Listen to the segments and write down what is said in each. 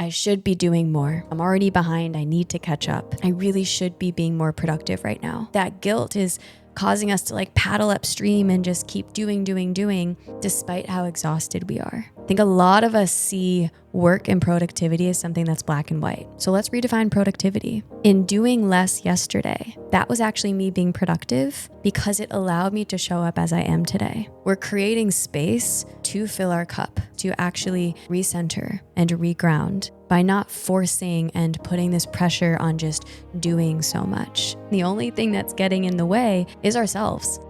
I should be doing more. I'm already behind. I need to catch up. I really should be being more productive right now. That guilt is causing us to like paddle upstream and just keep doing, despite how exhausted we are. I think a lot of us see work and productivity as something that's black and white. So let's redefine productivity. In doing less yesterday, that was actually me being productive because it allowed me to show up as I am today. We're creating space to fill our cup, to actually recenter and reground by not forcing and putting this pressure on just doing so much. The only thing that's getting in the way is ourselves.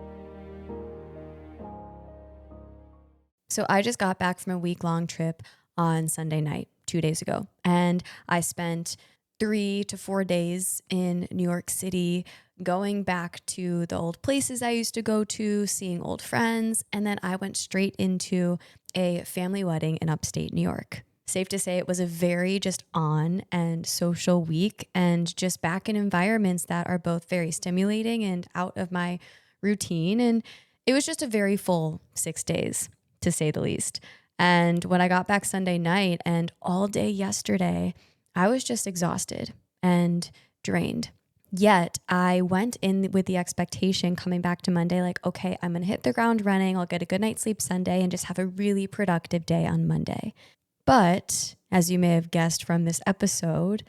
So I just got back from a week-long trip on Sunday night, 2 days ago. And I spent 3 to 4 days in New York City, going back to the old places I used to go to, seeing old friends. And then I went straight into a family wedding in upstate New York. Safe to say it was a very just on and social week, and just back in environments that are both very stimulating and out of my routine. And it was just a very full 6 days, to say the least. And when I got back Sunday night and all day yesterday, I was just exhausted and drained. Yet I went in with the expectation coming back to Monday, like, okay, I'm going to hit the ground running. I'll get a good night's sleep Sunday and just have a really productive day on Monday. But as you may have guessed from this episode,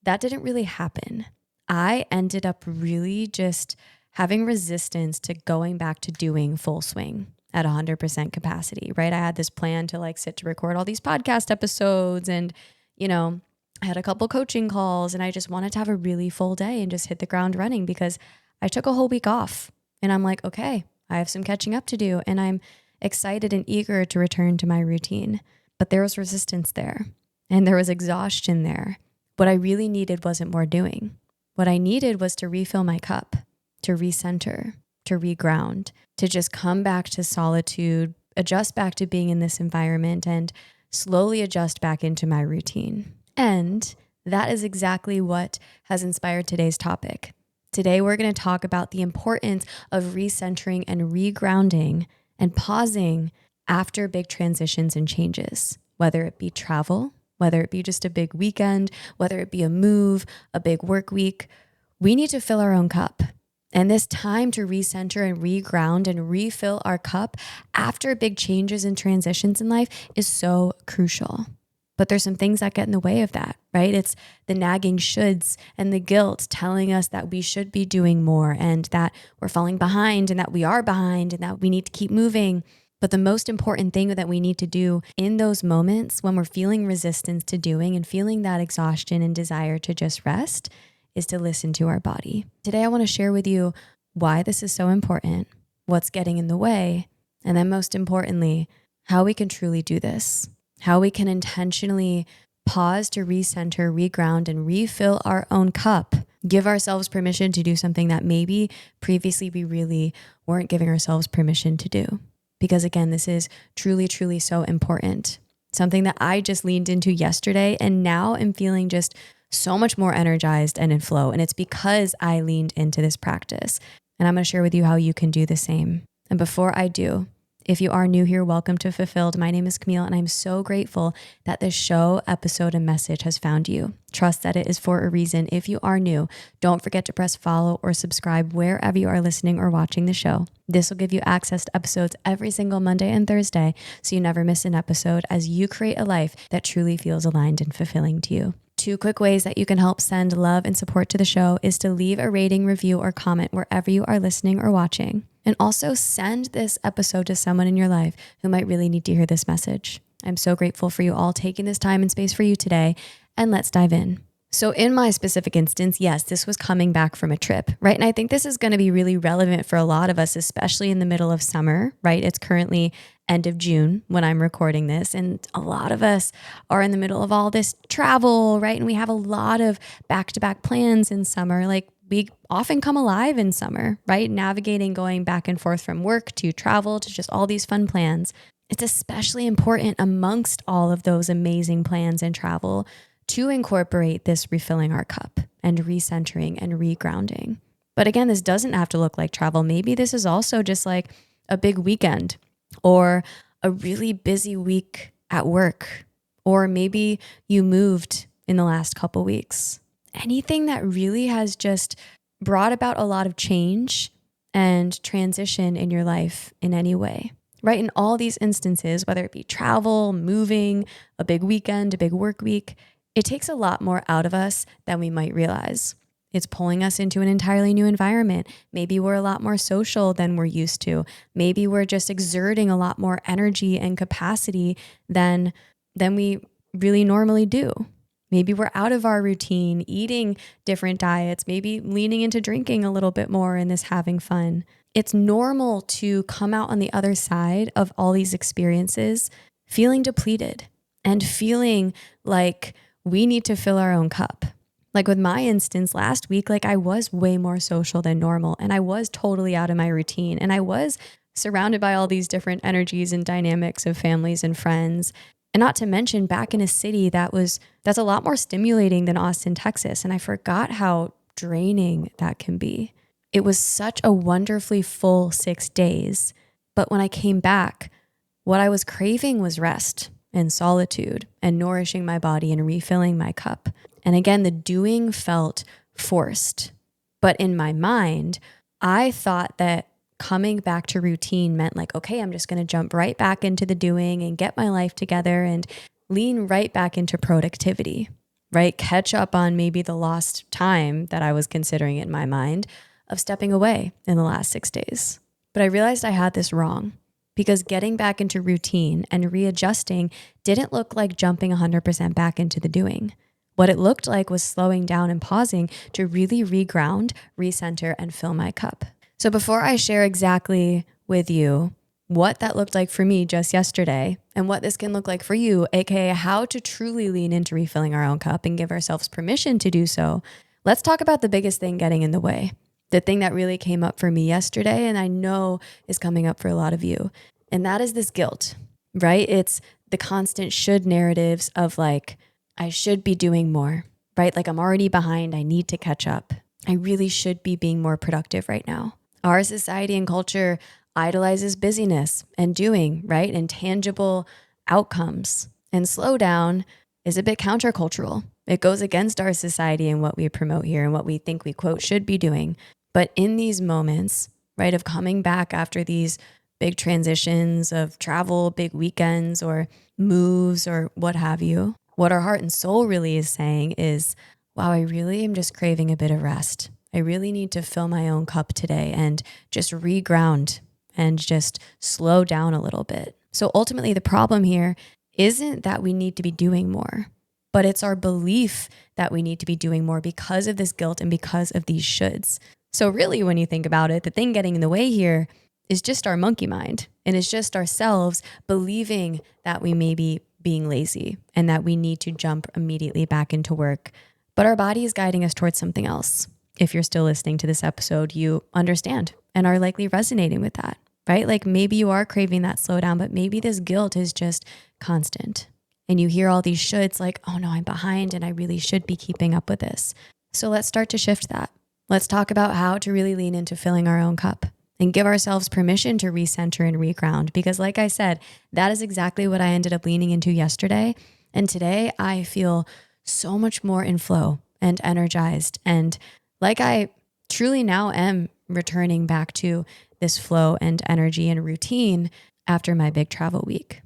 that didn't really happen. I ended up really just having resistance to going back to doing full swing at 100% capacity, right? I had this plan to like sit to record all these podcast episodes, and, I had a couple coaching calls, and I just wanted to have a really full day and just hit the ground running because I took a whole week off, and I'm like, okay, I have some catching up to do, and I'm excited and eager to return to my routine. But there was resistance there, and there was exhaustion there. What I really needed wasn't more doing. What I needed was to refill my cup, to recenter, to reground, to just come back to solitude, adjust back to being in this environment, and slowly adjust back into my routine. And that is exactly what has inspired today's topic. Today, we're going to talk about the importance of recentering and regrounding and pausing after big transitions and changes, whether it be travel, whether it be just a big weekend, whether it be a move, a big work week. We need to fill our own cup. And this time to recenter and reground and refill our cup after big changes and transitions in life is so crucial. But there's some things that get in the way of that, right? It's the nagging shoulds and the guilt telling us that we should be doing more and that we're falling behind and that we are behind and that we need to keep moving. But the most important thing that we need to do in those moments when we're feeling resistance to doing and feeling that exhaustion and desire to just rest is to listen to our body. Today, I want to share with you why this is so important, what's getting in the way, and then most importantly, how we can truly do this, how we can intentionally pause to recenter, reground, and refill our own cup, give ourselves permission to do something that maybe previously we really weren't giving ourselves permission to do. Because again, this is truly, truly so important. Something that I just leaned into yesterday, and now I'm feeling just so much more energized and in flow. And it's because I leaned into this practice. And I'm going to share with you how you can do the same. And before I do, if you are new here, welcome to Fulfilled. My name is Camille, and I'm so grateful that this show, episode, and message has found you. Trust that it is for a reason. If you are new, don't forget to press follow or subscribe wherever you are listening or watching the show. This will give you access to episodes every single Monday and Thursday, so you never miss an episode as you create a life that truly feels aligned and fulfilling to you. 2 quick ways that you can help send love and support to the show is to leave a rating, review, or comment wherever you are listening or watching. And also send this episode to someone in your life who might really need to hear this message. I'm so grateful for you all taking this time and space for you today. And let's dive in. So in my specific instance, yes, this was coming back from a trip, right? And I think this is going to be really relevant for a lot of us, especially in the middle of summer, right? It's currently end of June when I'm recording this. And a lot of us are in the middle of all this travel, right? And we have a lot of back-to-back plans in summer. Like we often come alive in summer, right? Navigating going back and forth from work to travel to just all these fun plans. It's especially important amongst all of those amazing plans and travel to incorporate this refilling our cup and recentering and regrounding. But again, this doesn't have to look like travel. Maybe this is also just like a big weekend or a really busy week at work or maybe you moved in the last couple weeks. Anything that really has just brought about a lot of change and transition in your life in any way, right? In all these instances, whether it be travel, moving, a big weekend, a big work week, it takes a lot more out of us than we might realize. It's pulling us into an entirely new environment. Maybe we're a lot more social than we're used to. Maybe we're just exerting a lot more energy and capacity than we really normally do. Maybe we're out of our routine, eating different diets, maybe leaning into drinking a little bit more and this having fun. It's normal to come out on the other side of all these experiences feeling depleted and feeling like we need to fill our own cup. Like with my instance last week, like I was way more social than normal and I was totally out of my routine and I was surrounded by all these different energies and dynamics of families and friends. And not to mention back in a city that's a lot more stimulating than Austin, Texas. And I forgot how draining that can be. It was such a wonderfully full 6 days. But when I came back, what I was craving was rest and solitude and nourishing my body and refilling my cup. And again, the doing felt forced. But in my mind, I thought that coming back to routine meant like, okay, I'm just going to jump right back into the doing and get my life together and lean right back into productivity, right? Catch up on maybe the lost time that I was considering in my mind of stepping away in the last 6 days. But I realized I had this wrong because getting back into routine and readjusting didn't look like jumping 100% back into the doing. What it looked like was slowing down and pausing to really reground, recenter, and fill my cup. So before I share exactly with you what that looked like for me just yesterday and what this can look like for you, aka how to truly lean into refilling our own cup and give ourselves permission to do so, let's talk about the biggest thing getting in the way. The thing that really came up for me yesterday and I know is coming up for a lot of you. And that is this guilt, right? It's the constant should narratives of like, I should be doing more, right? Like I'm already behind. I need to catch up. I really should be being more productive right now. Our society and culture idolizes busyness and doing, right? And tangible outcomes. And slow down is a bit countercultural. It goes against our society and what we promote here and what we think we quote should be doing. But in these moments, right, of coming back after these big transitions of travel, big weekends or moves or what have you, what our heart and soul really is saying is, wow, I really am just craving a bit of rest. I really need to fill my own cup today and just reground and just slow down a little bit. So ultimately, the problem here isn't that we need to be doing more, but it's our belief that we need to be doing more because of this guilt and because of these shoulds. So really, when you think about it, the thing getting in the way here is just our monkey mind. And it's just ourselves believing that we may be being lazy and that we need to jump immediately back into work. But our body is guiding us towards something else. If you're still listening to this episode, you understand and are likely resonating with that, right? Like maybe you are craving that slowdown, but maybe this guilt is just constant. And you hear all these shoulds like, oh no, I'm behind and I really should be keeping up with this. So let's start to shift that. Let's talk about how to really lean into filling our own cup and give ourselves permission to recenter and reground. Because like I said, that is exactly what I ended up leaning into yesterday. And today I feel so much more in flow and energized. And like I truly now am returning back to this flow and energy and routine after my big travel week.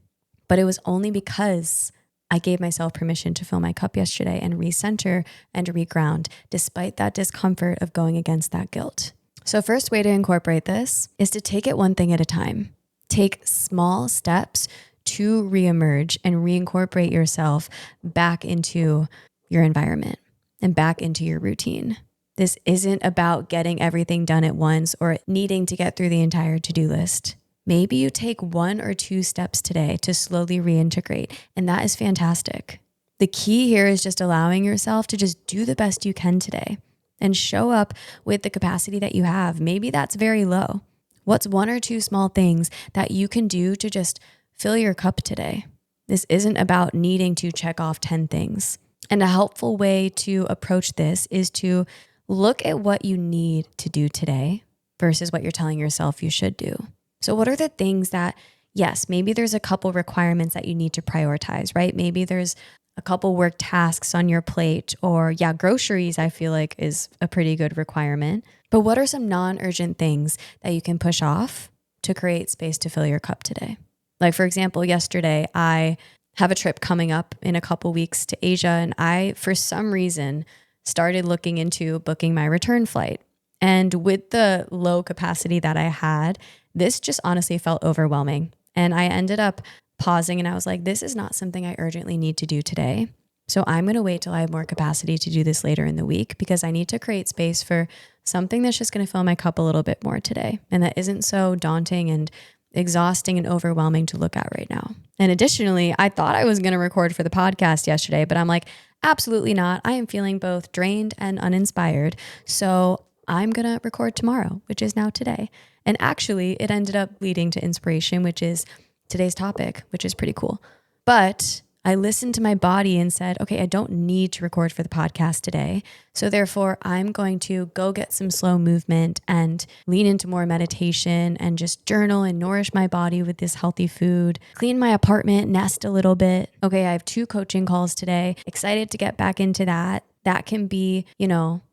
But it was only because I gave myself permission to fill my cup yesterday and recenter and reground despite that discomfort of going against that guilt. So first way to incorporate this is to take it one thing at a time. Take small steps to reemerge and reincorporate yourself back into your environment and back into your routine. This isn't about getting everything done at once or needing to get through the entire to-do list. Maybe you take 1 or 2 steps today to slowly reintegrate, and that is fantastic. The key here is just allowing yourself to just do the best you can today and show up with the capacity that you have. Maybe that's very low. What's 1 or 2 small things that you can do to just fill your cup today? This isn't about needing to check off 10 things. And a helpful way to approach this is to look at what you need to do today versus what you're telling yourself you should do. So what are the things that yes, maybe there's a couple requirements that you need to prioritize, right? Maybe there's a couple work tasks on your plate, or groceries, I feel like is a pretty good requirement. But what are some non-urgent things that you can push off to create space to fill your cup today? Like, for example, yesterday, I have a trip coming up in a couple weeks to Asia, and I, for some reason, started looking into booking my return flight. And with the low capacity that I had, this just honestly felt overwhelming. And I ended up pausing and I was like, this is not something I urgently need to do today. So I'm going to wait till I have more capacity to do this later in the week, because I need to create space for something that's just going to fill my cup a little bit more today. And that isn't so daunting and exhausting and overwhelming to look at right now. And additionally, I thought I was going to record for the podcast yesterday, but I'm like, absolutely not. I am feeling both drained and uninspired. So I'm going to record tomorrow, which is now today. And actually, it ended up leading to inspiration, which is today's topic, which is pretty cool. But I listened to my body and said, okay, I don't need to record for the podcast today. So therefore, I'm going to go get some slow movement and lean into more meditation and just journal and nourish my body with this healthy food, clean my apartment, nest a little bit. Okay, I have 2 coaching calls today. Excited to get back into that. That can be,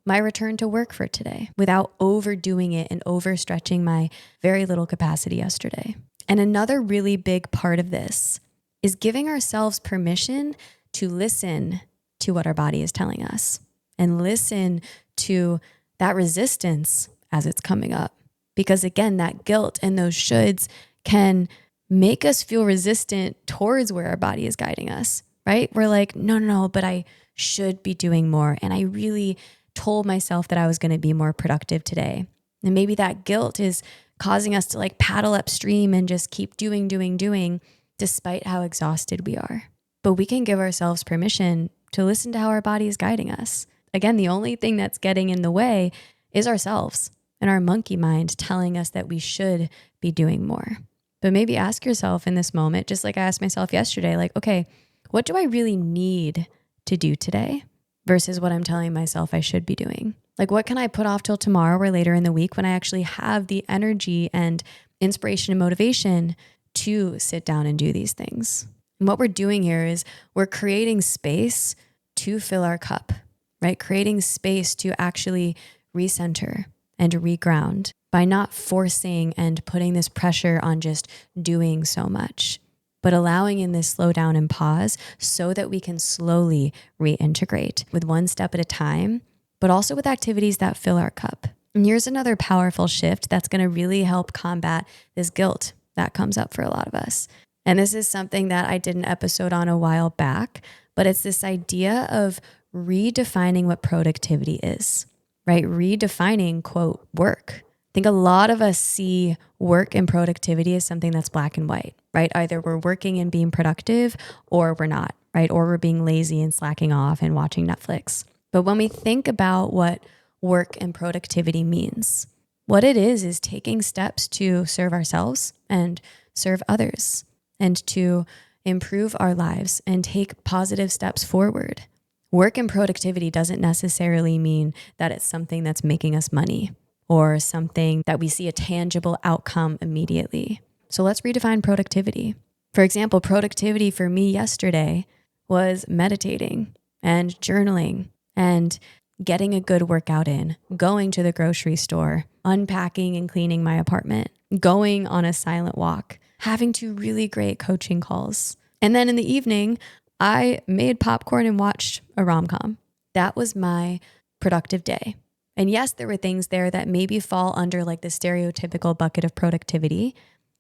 my return to work for today without overdoing it and overstretching my very little capacity yesterday. And another really big part of this is giving ourselves permission to listen to what our body is telling us and listen to that resistance as it's coming up. Because again, that guilt and those shoulds can make us feel resistant towards where our body is guiding us, right? We're like, no, but I should be doing more. And I really told myself that I was going to be more productive today. And maybe that guilt is causing us to like paddle upstream and just keep doing, despite how exhausted we are. But we can give ourselves permission to listen to how our body is guiding us. Again, the only thing that's getting in the way is ourselves and our monkey mind telling us that we should be doing more. But maybe ask yourself in this moment, just like I asked myself yesterday, like, okay, what do I really need to do today versus what I'm telling myself I should be doing? Like, what can I put off till tomorrow or later in the week when I actually have the energy and inspiration and motivation to sit down and do these things? And what we're doing here is we're creating space to fill our cup, right? Creating space to actually recenter and reground by not forcing and putting this pressure on just doing so much, but allowing in this slow down and pause so that we can slowly reintegrate with one step at a time, but also with activities that fill our cup. And here's another powerful shift that's going to really help combat this guilt that comes up for a lot of us. And this is something that I did an episode on a while back, but it's this idea of redefining what productivity is, right? Redefining, quote, work. I think a lot of us see work and productivity as something that's black and white, right? Either we're working and being productive or we're not, right? Or we're being lazy and slacking off and watching Netflix. But when we think about what work and productivity means, what it is taking steps to serve ourselves and serve others and to improve our lives and take positive steps forward. Work and productivity doesn't necessarily mean that it's something that's making us money or something that we see a tangible outcome immediately. So let's redefine productivity. For example, productivity for me yesterday was meditating and journaling and getting a good workout in, going to the grocery store, unpacking and cleaning my apartment, going on a silent walk, having 2 really great coaching calls. And then in the evening, I made popcorn and watched a rom-com. That was my productive day. And yes, there were things there that maybe fall under like the stereotypical bucket of productivity,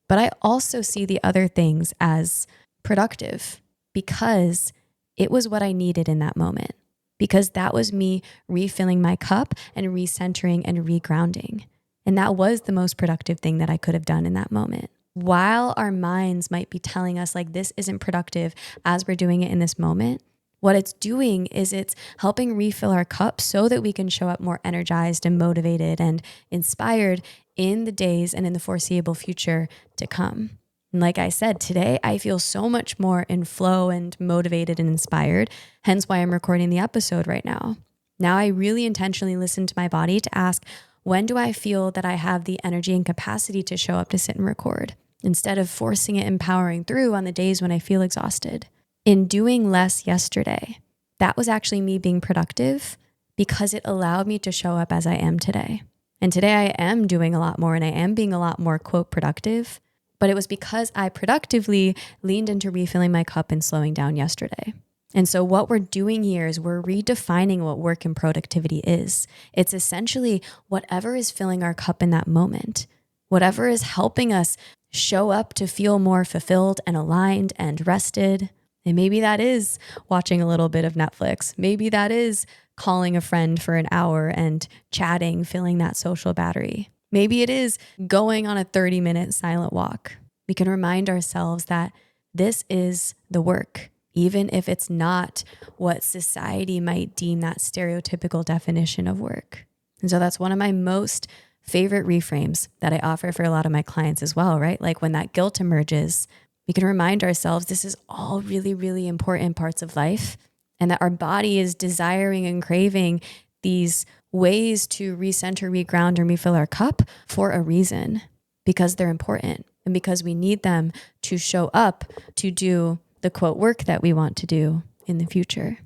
but I also see the other things as productive because it was what I needed in that moment. Because that was me refilling my cup and recentering and regrounding. And that was the most productive thing that I could have done in that moment. While our minds might be telling us like this isn't productive as we're doing it in this moment, what it's doing is it's helping refill our cup so that we can show up more energized and motivated and inspired in the days and in the foreseeable future to come. And like I said, today I feel so much more in flow and motivated and inspired, hence why I'm recording the episode right now. Now I really intentionally listen to my body to ask, when do I feel that I have the energy and capacity to show up to sit and record? instead of forcing it and powering through on the days when I feel exhausted. In doing less yesterday, that was actually me being productive because it allowed me to show up as I am today. And today I am doing a lot more and I am being a lot more, quote, productive. But it was because I productively leaned into refilling my cup and slowing down yesterday. And so what we're doing here is we're redefining what work and productivity is. It's essentially whatever is filling our cup in that moment, whatever is helping us show up to feel more fulfilled and aligned and rested. And maybe that is watching a little bit of Netflix. Maybe that is calling a friend for an hour and chatting, filling that social battery. Maybe it is going on a 30-minute silent walk. We can remind ourselves that this is the work, even if it's not what society might deem that stereotypical definition of work. And so that's one of my most favorite reframes that I offer for a lot of my clients as well, right? Like when that guilt emerges, we can remind ourselves this is all really, really important parts of life, and that our body is desiring and craving these ways to recenter, reground, and refill our cup for a reason, because they're important and because we need them to show up to do the quote work that we want to do in the future.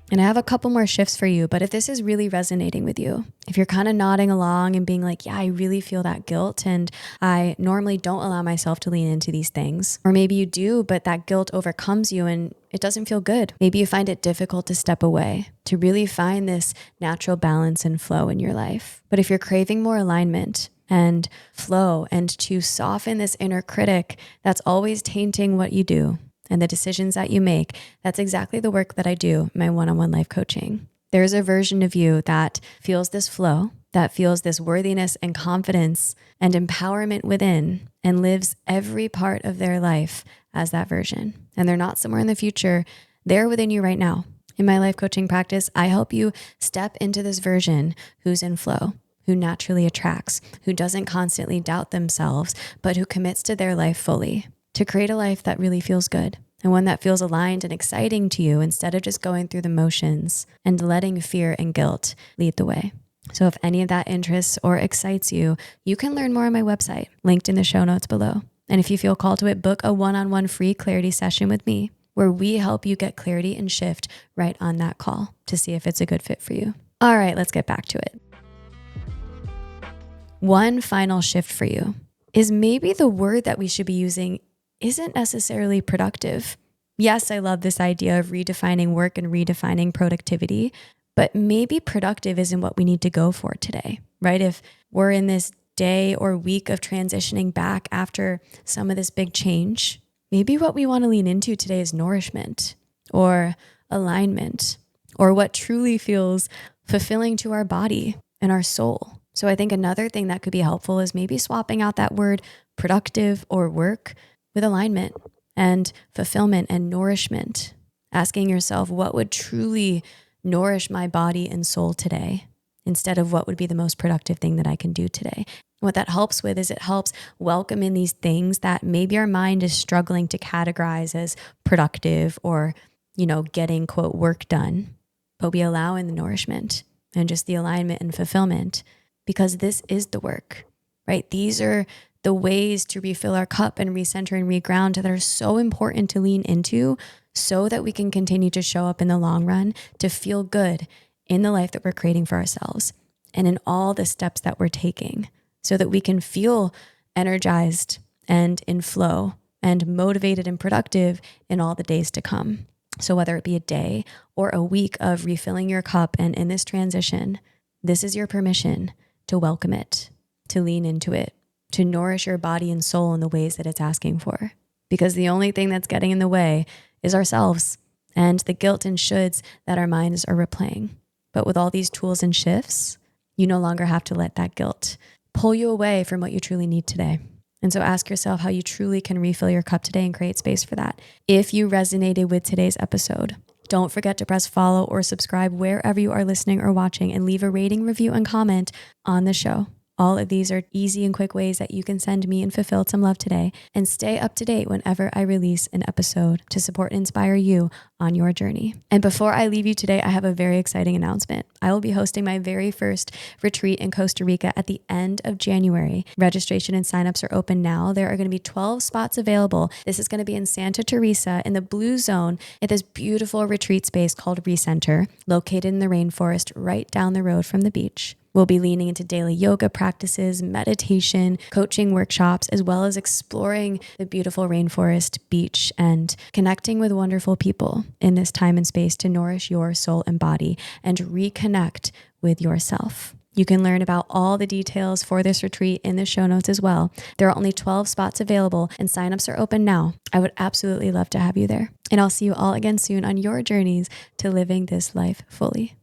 And I have a couple more shifts for you, but if this is really resonating with you, if you're kind of nodding along and being like, yeah, I really feel that guilt and I normally don't allow myself to lean into these things, or maybe you do, but that guilt overcomes you and it doesn't feel good. Maybe you find it difficult to step away, to really find this natural balance and flow in your life. But if you're craving more alignment and flow and to soften this inner critic that's always tainting what you do, and the decisions that you make, that's exactly the work that I do in my one-on-one life coaching. There's a version of you that feels this flow, that feels this worthiness and confidence and empowerment within and lives every part of their life as that version. And they're not somewhere in the future, they're within you right now. In my life coaching practice, I help you step into this version who's in flow, who naturally attracts, who doesn't constantly doubt themselves, but who commits to their life fully, to create a life that really feels good and one that feels aligned and exciting to you instead of just going through the motions and letting fear and guilt lead the way. So if any of that interests or excites you, you can learn more on my website, linked in the show notes below. And if you feel called to it, book a one-on-one free clarity session with me where we help you get clarity and shift right on that call to see if it's a good fit for you. All right, let's get back to it. One final shift for you is maybe the word that we should be using isn't necessarily productive. Yes, I love this idea of redefining work and redefining productivity, but maybe productive isn't what we need to go for today, right? If we're in this day or week of transitioning back after some of this big change, maybe what we want to lean into today is nourishment or alignment or what truly feels fulfilling to our body and our soul. So I think another thing that could be helpful is maybe swapping out that word productive or work with alignment and fulfillment and nourishment. Asking yourself, what would truly nourish my body and soul today instead of what would be the most productive thing that I can do today? What that helps with is it helps welcome in these things that maybe our mind is struggling to categorize as productive or, getting quote work done, but we allow in the nourishment and just the alignment and fulfillment because this is the work, right? These are the ways to refill our cup and recenter and reground that are so important to lean into so that we can continue to show up in the long run to feel good in the life that we're creating for ourselves and in all the steps that we're taking so that we can feel energized and in flow and motivated and productive in all the days to come. So whether it be a day or a week of refilling your cup and in this transition, this is your permission to welcome it, to lean into it, to nourish your body and soul in the ways that it's asking for. Because the only thing that's getting in the way is ourselves and the guilt and shoulds that our minds are replaying. But with all these tools and shifts, you no longer have to let that guilt pull you away from what you truly need today. And so ask yourself how you truly can refill your cup today and create space for that. If you resonated with today's episode, don't forget to press follow or subscribe wherever you are listening or watching and leave a rating, review, and comment on the show. All of these are easy and quick ways that you can send me and fulfill some love today, and stay up to date whenever I release an episode to support and inspire you on your journey. And before I leave you today, I have a very exciting announcement. I will be hosting my very first retreat in Costa Rica at the end of January. Registration and signups are open now. There are going to be 12 spots available. This is going to be in Santa Teresa in the Blue Zone at this beautiful retreat space called Recenter, located in the rainforest right down the road from the beach. We'll be leaning into daily yoga practices, meditation, coaching workshops, as well as exploring the beautiful rainforest, beach, and connecting with wonderful people in this time and space to nourish your soul and body and reconnect with yourself. You can learn about all the details for this retreat in the show notes as well. There are only 12 spots available and signups are open now. I would absolutely love to have you there. And I'll see you all again soon on your journeys to living this life fully.